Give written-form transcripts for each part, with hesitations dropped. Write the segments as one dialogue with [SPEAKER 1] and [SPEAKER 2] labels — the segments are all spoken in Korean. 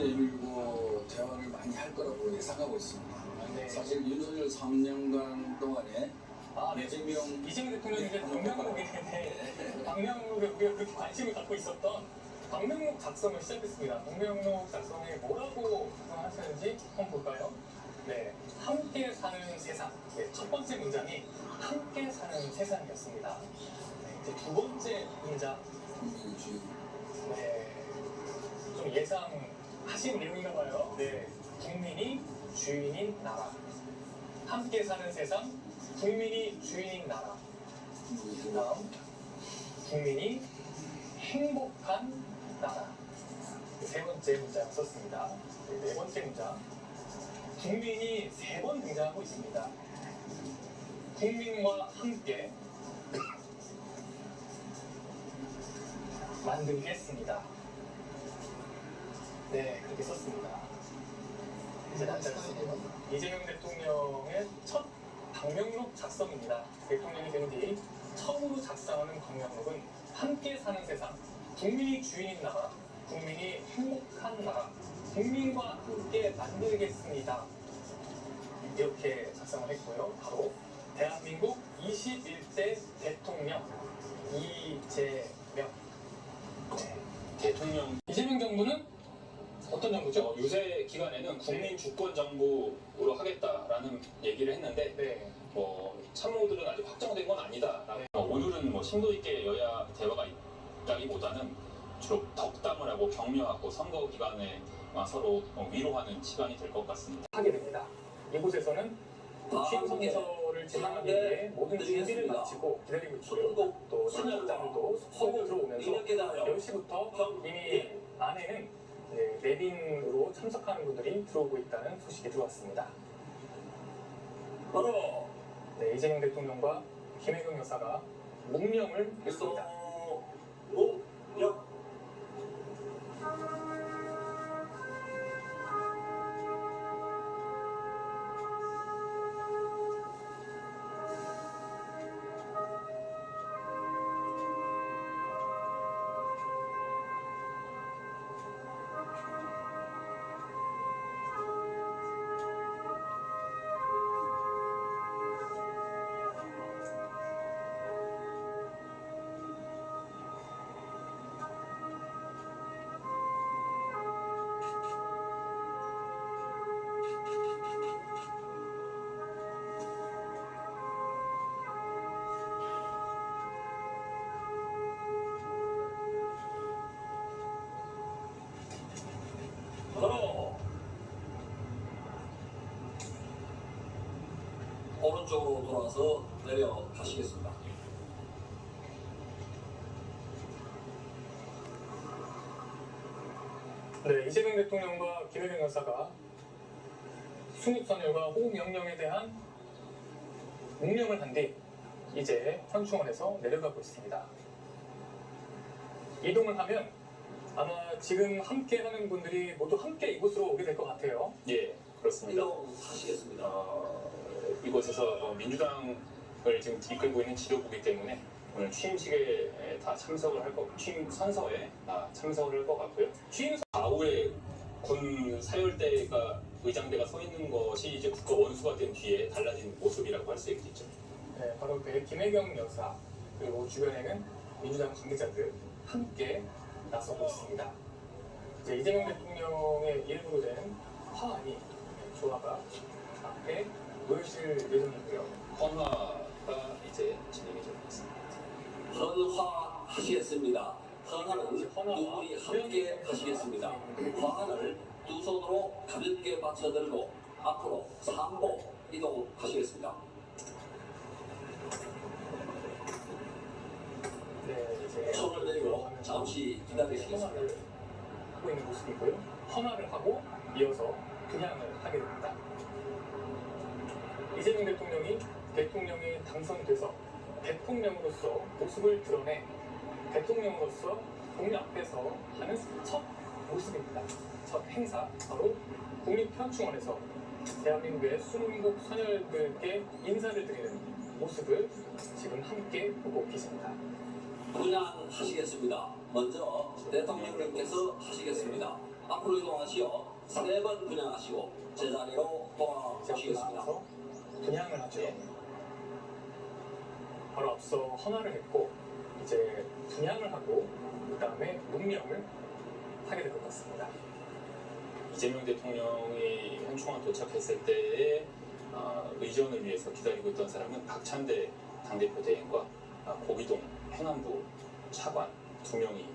[SPEAKER 1] 내밀고 대화를 많이 할 거라고 예상하고 있습니다.
[SPEAKER 2] 네.
[SPEAKER 1] 사실 윤석열 3년간 동안에
[SPEAKER 2] 네. 이재명 대통령이 이제 방명록에 우리가 그렇게 관심을 갖고 있었던 방명록 작성을 시작했습니다. 방명록 작성에 뭐라고 작성하셨는지 한번 볼까요? 네, 함께 사는 세상. 네, 첫 번째 문장이 함께 사는 세상이었습니다. 네, 이제 두 번째 문장. 네, 좀 예상하신 내용인가 봐요. 네, 국민이 주인인 나라. 함께 사는 세상, 국민이 주인인 나라. 다음, 국민이 행복한 나라. 세 번째 문장 썼습니다. 네 번째 문장. 국민이 세 번 등장하고 있습니다. 국민과 함께 만들겠습니다. 네, 그렇게 썼습니다. 이제 남자였습니다. 이재명 대통령의 첫 방명록 작성입니다. 대통령이 된 뒤 처음으로 작성하는 방명록은 함께 사는 세상, 국민이 주인인 나라, 국민이 행복한 나라, 국민과 함께 만들겠습니다. 이렇게 작성을 했고요. 바로 대한민국 21대 대통령 이재명. 네.
[SPEAKER 3] 대통령
[SPEAKER 2] 이재명 정부는 어떤 정부죠?
[SPEAKER 3] 유세 기간에는 국민 주권 정부로 하겠다라는 얘기를 했는데
[SPEAKER 2] 네.
[SPEAKER 3] 참모들은 아직 확정된 건 아니다.
[SPEAKER 2] 네.
[SPEAKER 3] 오늘은 심도 있게 여야 대화가 있다기보다는 주로 덕담을 하고 격려하고 선거 기간에 서로 위로하는 시간이 될 것 같습니다.
[SPEAKER 2] 하게 됩니다. 이곳에서는 취임 선서를 진행하기 위해 모든 준비를 마치고 기다리고 있고요. 또 참여자들도 속으로 들어오면서 10시부터 이미 안에는 내빈으로 참석하는 분들이 들어오고 있다는 소식이 들어왔습니다.
[SPEAKER 4] 바로
[SPEAKER 2] 네, 이재명 대통령과 김혜경 여사가 묵념을 했습니다.
[SPEAKER 4] 묵념. 바로 오른쪽으로 돌아서 내려가시겠습니다.
[SPEAKER 2] 네, 이재명 대통령과 김혜경 여사가 순입선열과 호흡 명령에 대한 묵념을 한 뒤 이제 현충원에서 내려가고 있습니다. 이동을 하면 아마 지금 함께 하는 분들이 모두 함께 이곳으로 오게 될 것 같아요.
[SPEAKER 3] 예, 그렇습니다.
[SPEAKER 4] 이동하시겠습니다.
[SPEAKER 3] 이곳에서 민주당을 지금 이끌고 있는 지도부이기 때문에 오늘 취임식에 다 참석을 할 것, 취임 선서에 다 참석을 할 것 같고요. 취임 좌우에 군 사열대가 의장대가 서 있는 것이 이제 국가 원수가 된 뒤에 달라진 모습이라고 할 수 있겠죠.
[SPEAKER 2] 네, 바로 그 김혜경 여사 그리고 주변에는 민주당 관계자들 함께 나서고 있습니다. 이제 이재명 대통령의 일부로 된 화환이 조화가 앞에 모여질 예정이고요.
[SPEAKER 3] 헌화가 이제 진행이 되고 있습니다.
[SPEAKER 4] 헌화하시겠습니다. 헌화는 두 분이 함께 하시겠습니다. 화환을 두 손으로 가볍게 받쳐들고 앞으로 3보 이동하시겠습니다.
[SPEAKER 2] 네, 이제
[SPEAKER 4] 손을 내리고 잠시 기다리시겠습니다.
[SPEAKER 2] 헌화를 하고 있는 모습이고요. 헌화를 하고 이어서 분향을 하게 됩니다. 이재명 대통령이 대통령에 당선돼서 대통령으로서 모습을 드러내 대통령으로서 국민 앞에서 하는 첫 모습입니다. 첫 행사, 바로 국립현충원에서 대한민국의 순국 선열들께 인사를 드리는 모습을 지금 함께 보고 계십니다.
[SPEAKER 4] 분양하시겠습니다. 먼저 대통령님께서 하시겠습니다. 앞으로 이동하시어 3번 분양하시고 제자리로 돌아오시겠습니다.
[SPEAKER 2] 나와서 분양을 하죠. 바로 앞서 헌화를 했고 이제 분양을 하고 그 다음에 문명을 하게 될 것 같습니다.
[SPEAKER 3] 이재명 대통령이 현충원 도착했을 때의 의전을 위해서 기다리고 있던 사람은 박찬대 당대표 대행과 고기동 행안부 차관 2명이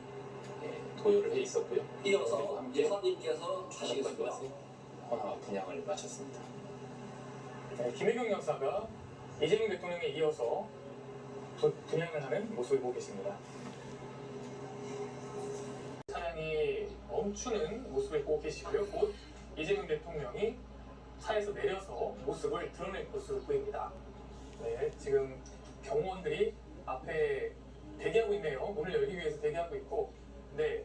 [SPEAKER 3] 도열을 해 있었고요.
[SPEAKER 4] 이어서 예사님께서 하시겠습니다.
[SPEAKER 3] 헌화 분양을 마쳤습니다.
[SPEAKER 2] 네, 김혜경 여사가 이재명 대통령에 이어서 분양을 하는 모습을 보고 계십니다. 차량이 멈추는 모습을 보고 계시고요. 곧 이재명 대통령이 차에서 내려서 모습을 드러낼 것으로 보입니다. 네, 지금 경호원들이 앞에 대기하고 있네요. 문을 열기 위해서 대기하고 있고, 네,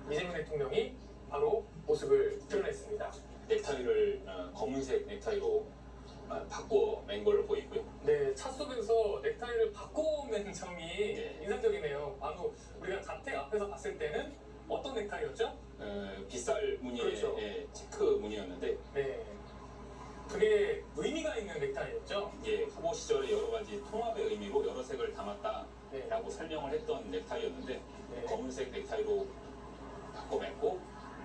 [SPEAKER 2] 이재명 대통령이 바로 모습을 드러냈습니다.
[SPEAKER 3] 넥타이를 검은색 넥타이로 바꿔 맨 걸로 보이고요.
[SPEAKER 2] 네, 차 속에서 넥타이를 바꿔맨 점이
[SPEAKER 3] 네.
[SPEAKER 2] 인상적이네요. 바로 우리가 자택 앞에서 봤을 때는 어떤 넥타이였죠?
[SPEAKER 3] 빗살 무늬의
[SPEAKER 2] 그렇죠.
[SPEAKER 3] 체크 무늬였는데
[SPEAKER 2] 네, 그게 의미가 있는 넥타이였죠.
[SPEAKER 3] 후보 시절에 여러 가지 통합의 의미로 여러 색을 담았다라고
[SPEAKER 2] 네,
[SPEAKER 3] 설명을 했던 넥타이였는데
[SPEAKER 2] 네.
[SPEAKER 3] 검은색 넥타이로 바꿔 맸고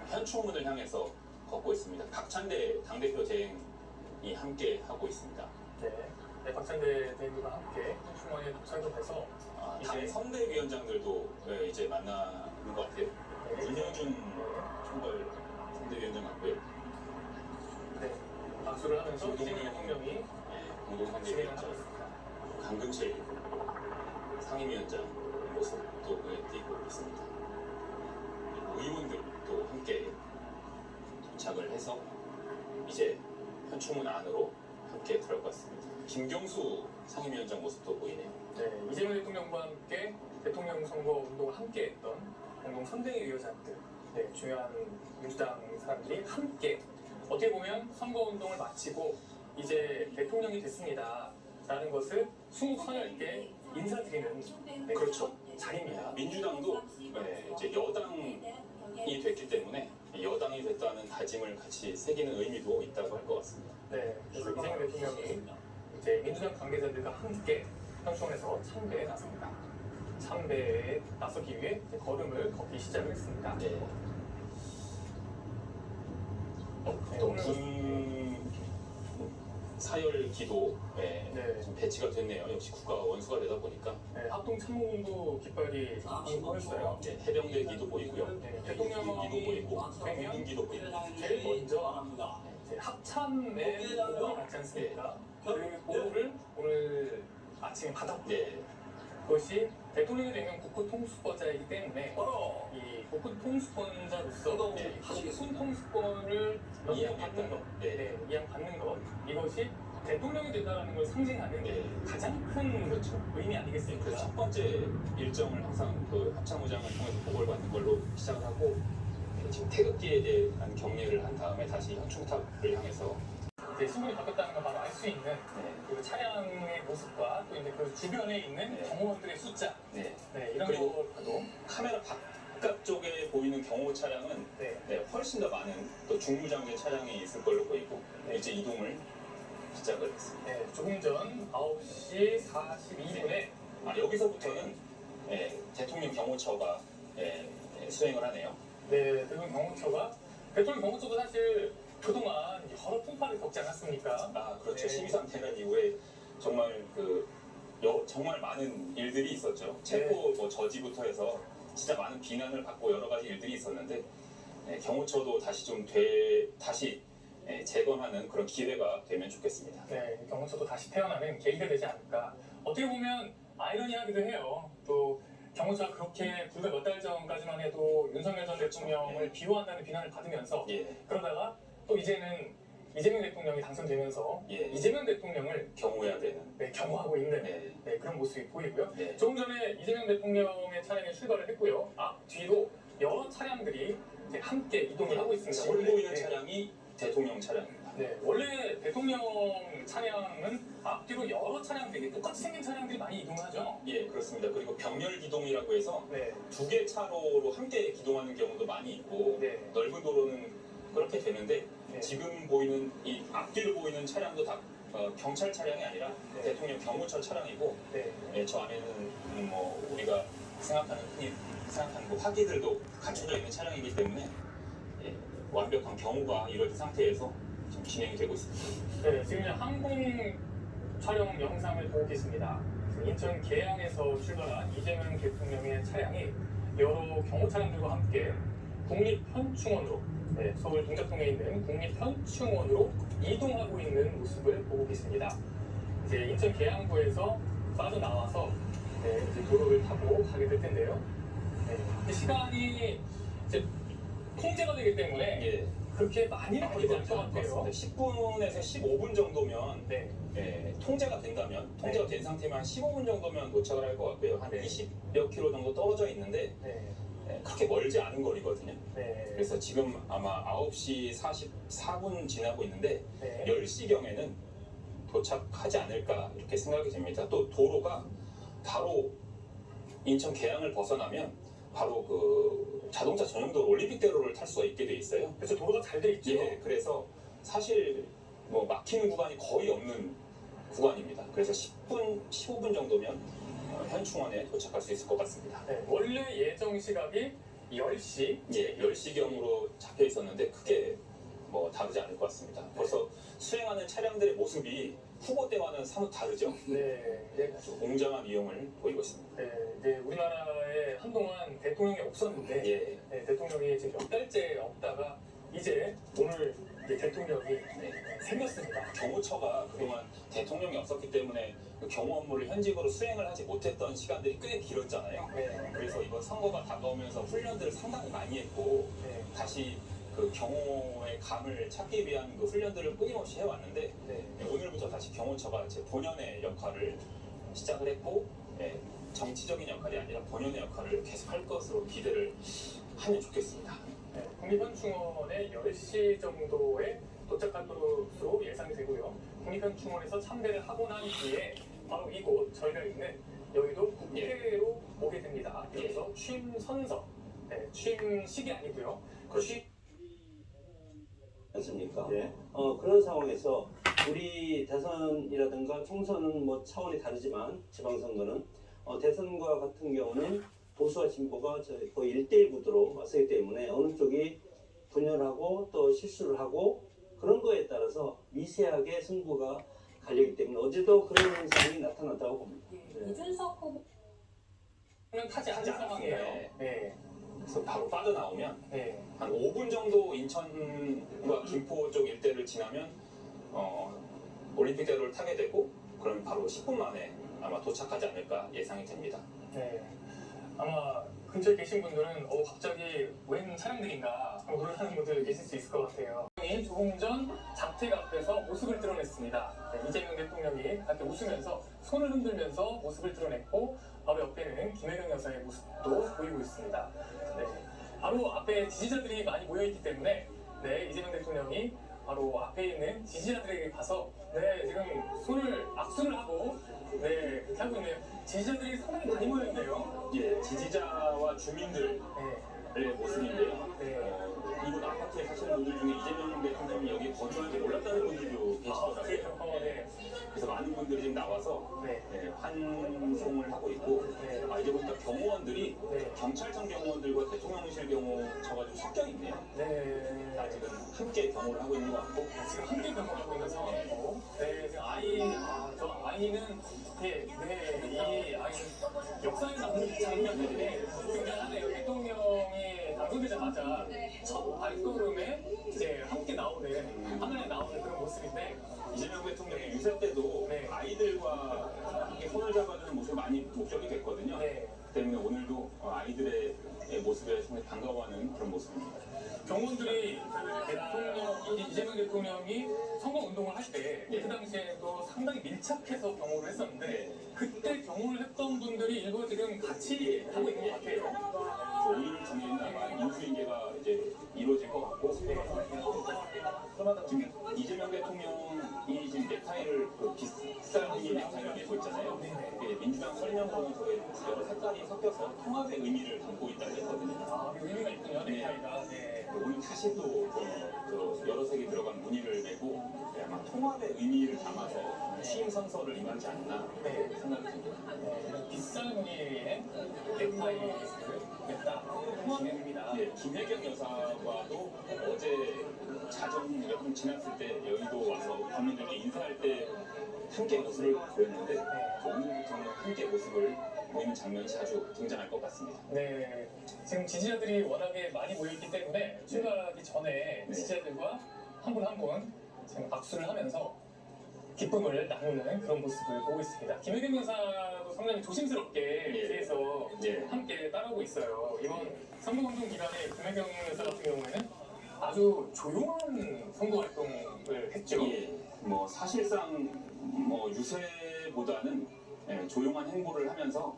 [SPEAKER 3] 현충문을 향해서 걷고 있습니다. 박찬대 당대표 대행이 함께 하고 있습니다.
[SPEAKER 2] 네, 박찬대 대표와 함께 현충원에 도착을 해서
[SPEAKER 3] 당
[SPEAKER 2] 이제
[SPEAKER 3] 선대위원장들도 이제 만나는 것 같아요.
[SPEAKER 2] 네,
[SPEAKER 3] 윤여준 총괄 선대위원장 같고요.
[SPEAKER 2] 네, 박수를 하면서 이재명 대통령이
[SPEAKER 3] 공동
[SPEAKER 2] 진행을 하고
[SPEAKER 3] 선대위원장
[SPEAKER 2] 있습니다.
[SPEAKER 3] 강금실 상임위원장 모습도 띄고 있습니다. 그리고 의원들도 함께 도착을 해서 이제 현충문 안으로 함께 들어갔습니다. 김경수 상임위원장 모습도 보이네요.
[SPEAKER 2] 네, 이재명 대통령과 함께 대통령 선거 운동을 함께 했던 공동 선대위 위원장들, 네, 중요한 민주당 사람들이 함께 어떻게 보면 선거 운동을 마치고 이제 대통령이 됐습니다 라는 것을 수묵선열께 인사드리는 네,
[SPEAKER 3] 그렇죠.
[SPEAKER 2] 자리입니다.
[SPEAKER 3] 민주당도 이제 여당이 됐기 때문에 여당이 됐다는 다짐을 같이 새기는 의미도 있다고 할 것 같습니다.
[SPEAKER 2] 네, 그래서 이재명 대통령이 이제 민주당 관계자들과 함께 현충원에서 참배에 나섭니다. 참배에 나서기 위해 이제 걸음을 걷기 시작을 했습니다.
[SPEAKER 3] 네.
[SPEAKER 2] 네,
[SPEAKER 3] 또
[SPEAKER 2] 오늘
[SPEAKER 3] 군 사열 기도
[SPEAKER 2] 네.
[SPEAKER 3] 좀 배치가 됐네요. 역시 국가가 원수가 되다 보니까
[SPEAKER 2] 네, 합동참모본부 깃발이 보였어요.
[SPEAKER 3] 해병대 기도 보이고요.
[SPEAKER 2] 네,
[SPEAKER 3] 기도
[SPEAKER 2] 대통령이
[SPEAKER 3] 보이고
[SPEAKER 2] 되면
[SPEAKER 3] 공기도 보이고.
[SPEAKER 2] 제일 먼저 이제 합참의 보고를 받지 않습니까? 그 보고를 오늘 아침에 받았고
[SPEAKER 3] 네.
[SPEAKER 2] 그것이 대통령이 되면 국토통수권자이기 때문에
[SPEAKER 4] 바로
[SPEAKER 2] 이 국토통수권자로서
[SPEAKER 4] 네.
[SPEAKER 2] 국토통수권을 이양받는 것,
[SPEAKER 3] 네.
[SPEAKER 2] 이양받는 것 이것이 대통령이 된다는 걸 상징하는
[SPEAKER 3] 네.
[SPEAKER 2] 가장 큰
[SPEAKER 3] 그렇죠.
[SPEAKER 2] 의미 아니겠습니까?
[SPEAKER 3] 그래서 첫 번째 일정을 항상 그 합참의장을 통해서 보고를 받는 걸로 시작을 하고 지금 태극기에 대한 경례를 한 다음에 다시 현충탑을 향해서
[SPEAKER 2] 이제 신분이 바뀌었다는 걸 바로 알 수 있는
[SPEAKER 3] 네.
[SPEAKER 2] 그 차량의 모습과 또 이제 그 주변에 있는
[SPEAKER 3] 네.
[SPEAKER 2] 경호원들의 숫자,
[SPEAKER 3] 네.
[SPEAKER 2] 네, 이런
[SPEAKER 3] 그리고
[SPEAKER 2] 걸 봐도
[SPEAKER 3] 카메라 바깥쪽에 보이는 경호 차량은
[SPEAKER 2] 네,
[SPEAKER 3] 훨씬 더 많은 또 중무장의 차량이 있을 걸로 보이고 이제 이동을 시작을 했습니다.
[SPEAKER 2] 네, 조금 전 9시 42분에
[SPEAKER 3] 여기서부터는 대통령 경호처가 수행을 하네요.
[SPEAKER 2] 네, 대통령 경호처도 사실 그동안 여러 풍파를 겪지 않았습니까?
[SPEAKER 3] 그렇죠.
[SPEAKER 2] 네.
[SPEAKER 3] 12.3 테러 이후에 정말 정말 많은 일들이 있었죠. 체포 저지부터 해서 진짜 많은 비난을 받고 여러 가지 일들이 있었는데 경호처도 다시 다시 재건하는 그런 기회가 되면 좋겠습니다.
[SPEAKER 2] 네, 경호처도 다시 태어나는 계기가 되지 않을까. 어떻게 보면 아이러니하기도 해요. 또 경호처가 그렇게 불과 몇 달 전까지만 해도 윤석열 전 대통령을 비호한다는 비난을 받으면서 그러다가 또 이제는 이재명 대통령이 당선되면서 이재명 대통령을
[SPEAKER 3] 경호해야 되는
[SPEAKER 2] 경호하고 있는 그런 모습이 보이고요.
[SPEAKER 3] 네.
[SPEAKER 2] 조금 전에 이재명 대통령의 차량에 출발을 했고요. 뒤로 여러 차량들이 이제 함께 이동을 하고 있습니다.
[SPEAKER 3] 지금 보이는 차량이 대통령 차량입니다.
[SPEAKER 2] 네, 원래 대통령 차량은 앞뒤로 여러 차량들이 똑같이 생긴 차량들이 많이 이동하죠.
[SPEAKER 3] 예, 그렇습니다. 그리고 병렬 기동이라고 해서
[SPEAKER 2] 네,
[SPEAKER 3] 두 개 차로로 함께 기동하는 경우도 많이 있고
[SPEAKER 2] 네,
[SPEAKER 3] 넓은 도로는 그렇게 되는데
[SPEAKER 2] 네.
[SPEAKER 3] 지금 보이는 이 앞뒤로 보이는 차량도 다 경찰 차량이 아니라
[SPEAKER 2] 네.
[SPEAKER 3] 대통령 경호처 차량이고
[SPEAKER 2] 네.
[SPEAKER 3] 예, 저 안에는 뭐 우리가 흔히 생각하는 뭐 화기들도 갖춰져 있는 차량이기 때문에 예, 완벽한 경호가 이루어진 상태에서 지금 진행이 되고 있습니다.
[SPEAKER 2] 네, 지금 항공 촬영 영상을 보고 계십니다. 인천 계양에서 출발한 이재명 대통령의 차량이 여러 경호 차량들과 함께 국립현충원으로, 네, 서울 동작동에 있는 국립현충원으로 이동하고 있는 모습을 보고 계십니다. 이제 인천 계양구에서 빠져나와서 네, 이제 도로를 타고 가게 될 텐데요. 네, 이제 시간이 이제 통제가 되기 때문에
[SPEAKER 3] 예,
[SPEAKER 2] 그렇게 많이 걸리지 않을 것 같아요.
[SPEAKER 3] 10분에서 15분 정도면
[SPEAKER 2] 네.
[SPEAKER 3] 예, 통제가 된 상태면 한 15분 정도면 도착을 할 것 같고요. 한
[SPEAKER 2] 네.
[SPEAKER 3] 20몇 킬로 정도 떨어져 있는데
[SPEAKER 2] 네.
[SPEAKER 3] 예, 그렇게 멀지 않은 거리거든요.
[SPEAKER 2] 네.
[SPEAKER 3] 그래서 지금 아마 9시 44분 지나고 있는데
[SPEAKER 2] 네.
[SPEAKER 3] 10시경에는 도착하지 않을까 이렇게 생각이 됩니다. 또 도로가 바로 인천 계양을 벗어나면 바로 그 자동차 전용도로 올림픽대로를 탈 수가 있게 돼 있어요.
[SPEAKER 2] 그래서 도로가 잘 돼 있죠.
[SPEAKER 3] 예, 그래서 사실 뭐 막히는 구간이 거의 없는 구간입니다. 그래서 10분, 15분 정도면 현충원에 도착할 수 있을 것 같습니다.
[SPEAKER 2] 네, 원래 예정 시각이 10시.
[SPEAKER 3] 예, 10시경으로 잡혀 있었는데 크게 뭐 다르지 않을 것 같습니다. 벌써 수행하는 차량들의 모습이 후보 때와는 사뭇 다르죠.
[SPEAKER 2] 네. 이제,
[SPEAKER 3] 아주 웅장한 위용을 보이고 있습니다.
[SPEAKER 2] 네, 이제 우리나라에 한동안 대통령이 없었는데
[SPEAKER 3] 예,
[SPEAKER 2] 네, 대통령이 지금 몇 달째 없다가 이제 오늘 이제 대통령이 생겼습니다.
[SPEAKER 3] 경호처가 그동안 대통령이 없었기 때문에 그 경호 업무를 현직으로 수행을 하지 못했던 시간들이 꽤 길었잖아요.
[SPEAKER 2] 네.
[SPEAKER 3] 그래서 이번 선거가 다가오면서 훈련들을 상당히 많이 했고
[SPEAKER 2] 네.
[SPEAKER 3] 다시 그 경호의 감을 찾기 위한 그 훈련들을 끊임없이 해왔는데
[SPEAKER 2] 네.
[SPEAKER 3] 오늘부터 다시 경호처가 제 본연의 역할을 시작을 했고 정치적인 역할이 아니라 본연의 역할을 계속 할 것으로 기대를 하면 좋겠습니다.
[SPEAKER 2] 네, 국립현충원에 10시 정도에 도착할 것으로 예상이 되고요. 국립현충원에서 참배를 하고 난 뒤에 바로 이곳 저희가 있는 여의도 국회로 오게 됩니다. 그래서 취임 선서, 네, 취임식이 아니고요.
[SPEAKER 5] 않습니까?
[SPEAKER 6] 예.
[SPEAKER 5] 그런 상황에서 우리 대선이라든가 총선은 뭐 차원이 다르지만 지방선거는 대선과 같은 경우는 보수와 진보가 거의 1대1 구도로 맞서기 때문에 어느 쪽이 분열하고 또 실수를 하고 그런 거에 따라서 미세하게 승부가 갈리기 때문에 어제도 그런 현상이 나타났다고 봅니다.
[SPEAKER 7] 이준석 후보
[SPEAKER 2] 는 타지 않은 상황이에요. 네.
[SPEAKER 3] 그래서 바로 빠져나오면
[SPEAKER 2] 네.
[SPEAKER 3] 한 5분 정도 인천과 김포 쪽 일대를 지나면 올림픽대로를 타게 되고 그럼 바로 10분 만에 아마 도착하지 않을까 예상이 됩니다.
[SPEAKER 2] 네. 아마 근처에 계신 분들은 갑자기 웬 차량들인가 놀라는 분들 계실 수 있을 것 같아요. 조금 전 자택 앞에서 모습을 드러냈습니다. 네, 이재명 대통령이 이렇게 웃으면서 손을 흔들면서 모습을 드러냈고 바로 옆에는 김혜경 여사의 모습도 보이고 있습니다. 네, 바로 앞에 지지자들이 많이 모여있기 때문에 네, 이재명 대통령이 바로 앞에 있는 지지자들에게 가서 네, 지금 악수를 하고 네, 그렇게 하고 있네요. 지지자들이 상당히 많이 모여있네요.
[SPEAKER 3] 예, 지지자와 주민들의
[SPEAKER 2] 네,
[SPEAKER 3] 모습인데요.
[SPEAKER 2] 네.
[SPEAKER 3] 이곳 아파트에 사시는 분들 중에 이재명 대통령이 여기 거주할 줄 몰랐다는 분들도 계시더라고요.
[SPEAKER 2] 네.
[SPEAKER 3] 그래서 많은 분들이 지금 나와서
[SPEAKER 2] 네.
[SPEAKER 3] 환송을 하고 있고
[SPEAKER 2] 네.
[SPEAKER 3] 이제 보니까 경호원들이
[SPEAKER 2] 네.
[SPEAKER 3] 경찰청 경호원들과 대통령실 경호처가 좀 섞여 있네요.
[SPEAKER 2] 네.
[SPEAKER 3] 아직은 함께 경호를 하고 있는 것 같고
[SPEAKER 2] 지금 함께 경험하고 있는 상황이고, 네, 지금 저 아이는, 이 아이는 역사에 남는 장면인데, 굉장하네요. 대통령이 당선되자마자 첫 발걸음에 이제 함께 나오는, 화면에 나오는 그런 모습인데,
[SPEAKER 3] 이재명 대통령의 유세 때도
[SPEAKER 2] 네.
[SPEAKER 3] 아이들과 함께 손을 잡아주는 모습이 많이 목격이 됐거든요.
[SPEAKER 2] 네.
[SPEAKER 3] 때문에 오늘도 아이들의 모습에 상당히 반가워하는 그런 모습입니다.
[SPEAKER 2] 경호원들이 이재명 대통령이 선거운동을 할 때, 그 당시에도 상당히 밀착해서 경호를 했었는데, 그때 경호를 했던 분들이 일부 지금 같이 하고 있는 것 같아요.
[SPEAKER 3] 오늘 중에는 아마 인수인계가 이제 이루어질 것 같고 지금 이재명 넥타이를 메고 있잖아요. 이게 민주당 설명서는 저게 여러 색깔이 섞여서 통합의 의미를 담고 있다고 했거든요.
[SPEAKER 2] 아, 의미가 있군요. 넥타이가. 네.
[SPEAKER 3] 오늘 다시 또 여러 색이 들어간 무늬를 메고 아마 통합의 의미를 담아서 취임 선서를 임하지 않나 생각이 듭니다.
[SPEAKER 2] 이런 비싼 무늬의 넥타이를 냈다. 기념입니다.
[SPEAKER 3] 네, 김혜경 여사와도 어제 자정 좀 지났을 때 여의도 와서 국민들께 인사할 때 함께 모습을 보였는데 오늘부터는 함께 모습을 보이는 장면이 자주 등장할 것 같습니다.
[SPEAKER 2] 네, 지금 지지자들이 워낙에 많이 모여있기 때문에 출발하기 전에 지지자들과 한 분 한 분 지금 박수를 하면서 기쁨을 나누는 그런 모습을 보고 있습니다. 김혜경 여사도 상당히 조심스럽게 뒤에서 함께 따라오고 있어요. 이번 선거운동 기간에 김혜경 여사 같은 경우에는 아주 조용한 선거 활동을 했죠.
[SPEAKER 3] 뭐 사실상 뭐 유세보다는 조용한 행보를 하면서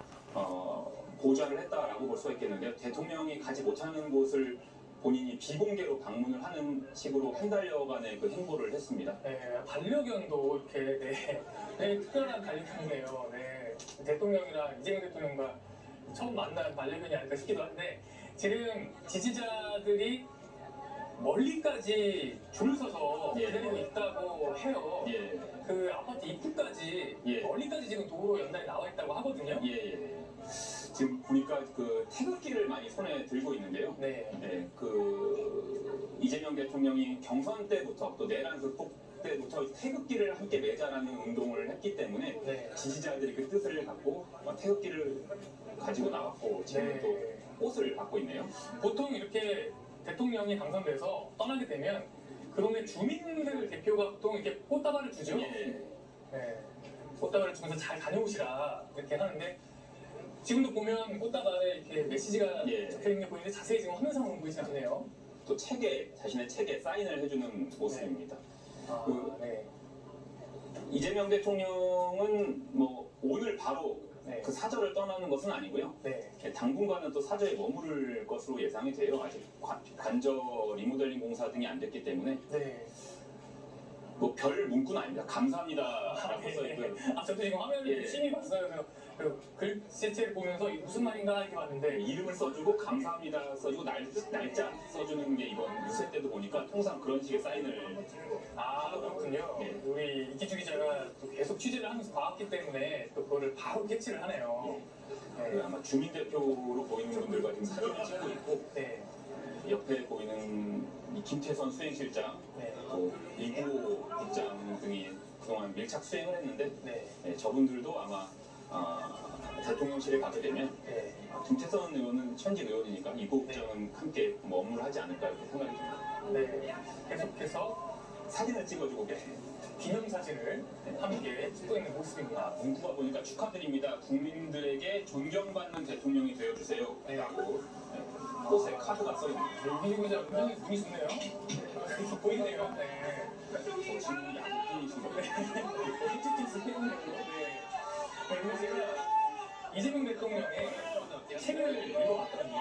[SPEAKER 3] 보좌를 했다라고 볼 수가 있겠는데요. 대통령이 가지 못하는 곳을 본인이 비공개로 방문을 하는 식으로 한 달여간의 그 행보를 했습니다.
[SPEAKER 2] 네, 반려견도 이렇게 특별한 반려견이네요. 네, 대통령이랑 이재명 대통령과 처음 만난 반려견이 아닐까 싶기도 한데 지금 지지자들이 멀리까지 줄을 서서 기다리고 있다고 해요. 그 아파트 입구까지 멀리까지 지금 도로 연달이 나와 있다고 하거든요.
[SPEAKER 3] 지금 보니까 그 태극기를 많이 손에 들고 있는데요. 그 이재명 대통령이 경선 때부터 또 내란 극복 때부터 태극기를 함께 매자라는 운동을 했기 때문에 지지자들이 그 뜻을 갖고 태극기를 가지고 나왔고 지금 또 꽃을 받고 있네요.
[SPEAKER 2] 보통 이렇게 대통령이 당선돼서 떠나게 되면 그 동네 주민들 대표가 보통 이렇게 꽃다발을 주죠. 꽃다발을 주면서 잘 다녀오시라 이렇게 하는데 지금도 보면 꽃다발에 이렇게 메시지가 적혀있는 게 보이는데 자세히 지금 화면상으로 보이지 않네요.
[SPEAKER 3] 또 자신의 책에 사인을 해주는 모습입니다. 이재명 대통령은 뭐 오늘 바로 그 사저를 떠나는 것은 아니고요. 당분간은 또 사저에 머무를 것으로 예상이 돼요. 아직 관저 리모델링 공사 등이 안 됐기 때문에 뭐 별 문구는 아닙니다. 감사합니다라고 써있고요.
[SPEAKER 2] 저도 지금 화면을 심히 봤어요. 그래서 그 글씨체를 보면서 이게 무슨 말인가 이렇게 봤는데
[SPEAKER 3] 이름을 써주고 감사합니다 써주고 날짜 써주는 게 이번 유세 때도 보니까 통상 그런 식의 사인을
[SPEAKER 2] 그렇군요. 우리 이기주 기자가 또 계속 취재를 하면서 봐왔기 때문에 또 그거를 바로 캐치를 하네요.
[SPEAKER 3] 아마 주민 대표로 보이는 분들과 지금 사진을 찍고 있고 옆에 보이는 이 김태선 수행실장, 또 이구 국장 등이 그동안 밀착 수행을 했는데 저분들도 아마 대통령실에 가게 되면 김태선 의원은 현직 의원이니까 이구 국장은 함께 머무를 하지 않을까 이렇게 생각이 듭니다.
[SPEAKER 2] 계속해서
[SPEAKER 3] 사진을 찍어주고 계십니다.
[SPEAKER 2] 기념사진을 함께 찍고 있는 모습입니다.
[SPEAKER 3] 문구가 보니까 축하드립니다. 국민들에게 존경받는 대통령이 되어주세요. 라고 꽃에 카드가 써있습니다.
[SPEAKER 2] 이기주 기자 굉장히 눈이 좋네요. 계속 보이네요.
[SPEAKER 3] 지금 양분이신 거예요.
[SPEAKER 2] 그리고 제가 이재명 대통령의 책을 읽어봤더니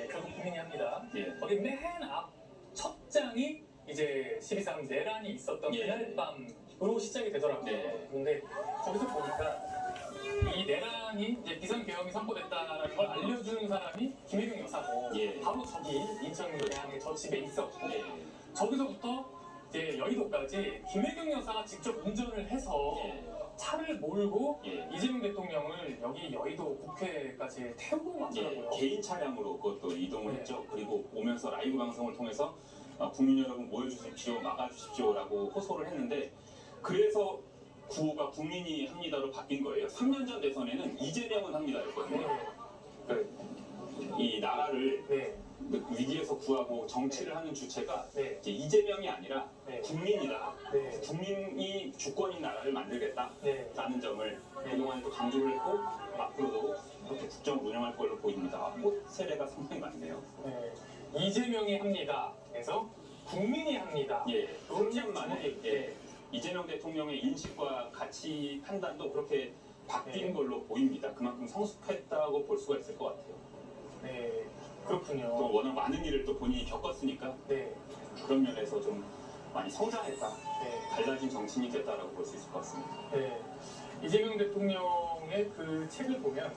[SPEAKER 2] 결국 국민이 합니다. 거기 맨 앞 첫 장이 이제 12.3 내란이 있었던 그날 밤으로 시작이 되더라고요. 그런데 거기서 보니까 이 내란이 이제 비상계엄이 선포됐다라는 걸 알려주는 사람이 김혜경 여사고 바로 저기 인천대항에 저 집에 있었고 저기서부터 이제 여의도까지 김혜경 여사가 직접 운전을 해서 차를 몰고 이재명 대통령을 여기 여의도 국회까지 태우고 왔더라고요.
[SPEAKER 3] 개인 차량으로 그것도 이동을 했죠. 그리고 오면서 라이브 방송을 통해서 국민 여러분 모여주십시오, 막아주십시오라고 호소를 했는데 그래서 구호가 국민이 합니다로 바뀐 거예요. 3년 전 대선에는 이재명은 합니다였거든요. 이 나라를 위기에서 구하고 정치를 하는 주체가 이제 이재명이 아니라 국민이다. 국민이 주권인 나라를 만들겠다라는 점을 그동안 또 강조를 했고 앞으로도 그렇게 국정을 운영할 걸로 보입니다. 꽃 세례가 상당히 많네요.
[SPEAKER 2] 이재명이 합니다. 그래서 국민이 합니다.
[SPEAKER 3] 그렇게 많은 이재명 대통령의 인식과 가치 판단도 그렇게 바뀐 걸로 보입니다. 그만큼 성숙했다고 볼 수가 있을 것 같아요.
[SPEAKER 2] 그렇군요.
[SPEAKER 3] 또 워낙 많은 일을 또 본인이 겪었으니까 그런 면에서 좀 많이 성장했다,
[SPEAKER 2] 네.
[SPEAKER 3] 달라진 정치인이 됐다라고 볼 수 있을 것 같습니다.
[SPEAKER 2] 네. 이재명 대통령의 그 책을 보면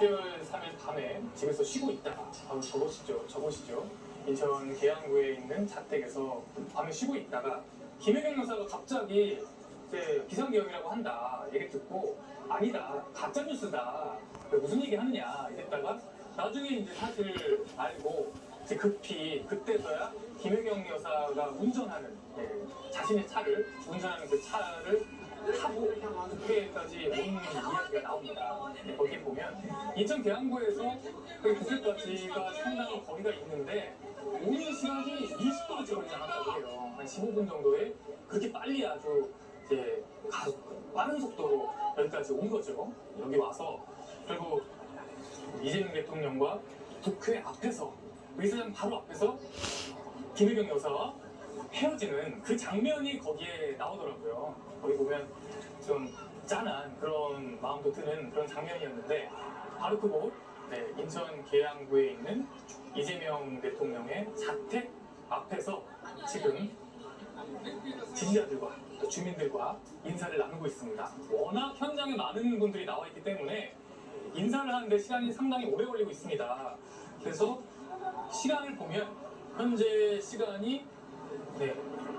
[SPEAKER 2] 12월 3일 밤에 집에서 쉬고 있다가 바로 저곳이죠. 인천 계양구에 있는 자택에서 밤에 쉬고 있다가 김혜경 여사가 갑자기 이제 비상계엄이라고 한다 얘기 듣고 아니다 가짜뉴스다 무슨 얘기 하느냐 이랬다가 나중에 이제 사실 알고 이제 급히 그때서야 김혜경 여사가 운전하는 자신의 차를 운전하는 그 차를 타고 국회까지 온 이야기가 나옵니다. 거기 보면 인천 계양구에서 국회까지가 상당히 거리가 있는데 오는 시간이 20분을 걸리지 않았다고 해요. 한 15분 정도에 그렇게 빨리 아주 이제 빠른 속도로 여기까지 온 거죠. 여기 와서 그리고 이재명 대통령과 국회 앞에서 의사장 바로 앞에서 김혜경 여사와 헤어지는 그 장면이 거기에 나오더라고요. 거기 보면 좀 짠한 그런 마음도 드는 그런 장면이었는데 바로 그곳 인천 계양구에 있는 이재명 대통령의 자택 앞에서 지금 지지자들과 또 주민들과 인사를 나누고 있습니다. 워낙 현장에 많은 분들이 나와 있기 때문에 인사를 하는데 시간이 상당히 오래 걸리고 있습니다. 그래서 시간을 보면 현재 시간이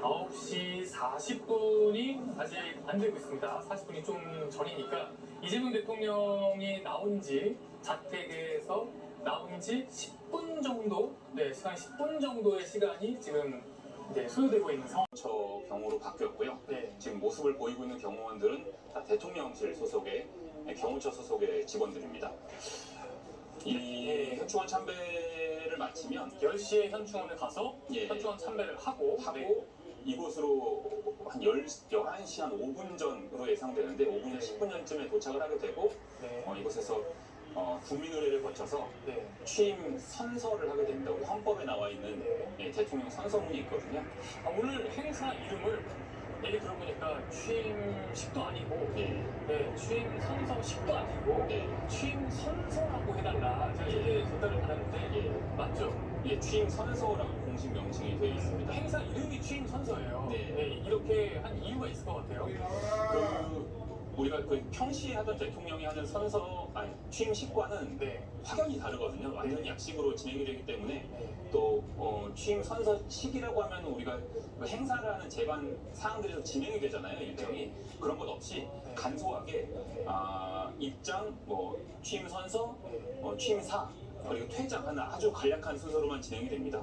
[SPEAKER 2] 9시 40분이 아직 안 되고 있습니다. 40분이 좀 전이니까 이재명 대통령이 나온 지 자택에서 나온 지 10분 정도, 시간 10분 정도의 시간이 지금 소요되고 있는 상황.
[SPEAKER 3] 저 경호로 바뀌었고요.
[SPEAKER 2] 네.
[SPEAKER 3] 지금 모습을 보이고 있는 경호원들은 다 대통령실 소속의 경호처 소속의 직원들입니다. 이 현충원 참배를 마치면
[SPEAKER 2] 10시에 현충원에 가서 현충원 참배를 하고
[SPEAKER 3] 이곳으로 한 11시 한 5분 전으로 예상되는데 5분 10분 전쯤에 도착을 하게 되고 이곳에서 국민의례를 거쳐서 취임 선서를 하게 됩니다. 우리 헌법에 나와 있는 대통령 선서문이 있거든요.
[SPEAKER 2] 오늘 행사 이름을 얘기 들어보니까 취임식도 아니고 취임 선서식도 아니고 취임 선서라고 해달라 제가 이게 전달을 받았는데 맞죠?
[SPEAKER 3] 취임 선서라고 공식 명칭이 되어 있습니다.
[SPEAKER 2] 행사 이름이 취임 선서예요. 이렇게 한 이유가 있을 것 같아요.
[SPEAKER 3] 우리가 평시에 하던 대통령이 하는 취임식과는 확연히 다르거든요. 완전히 약식으로 진행이 되기 때문에 또 취임 선서식이라고 하면 우리가 행사를 하는 제반 사항들이 진행이 되잖아요. 일정이 그런 것 없이 간소하게 입장, 취임 선서, 취임사 그리고 퇴장하는 아주 간략한 순서로만 진행이 됩니다.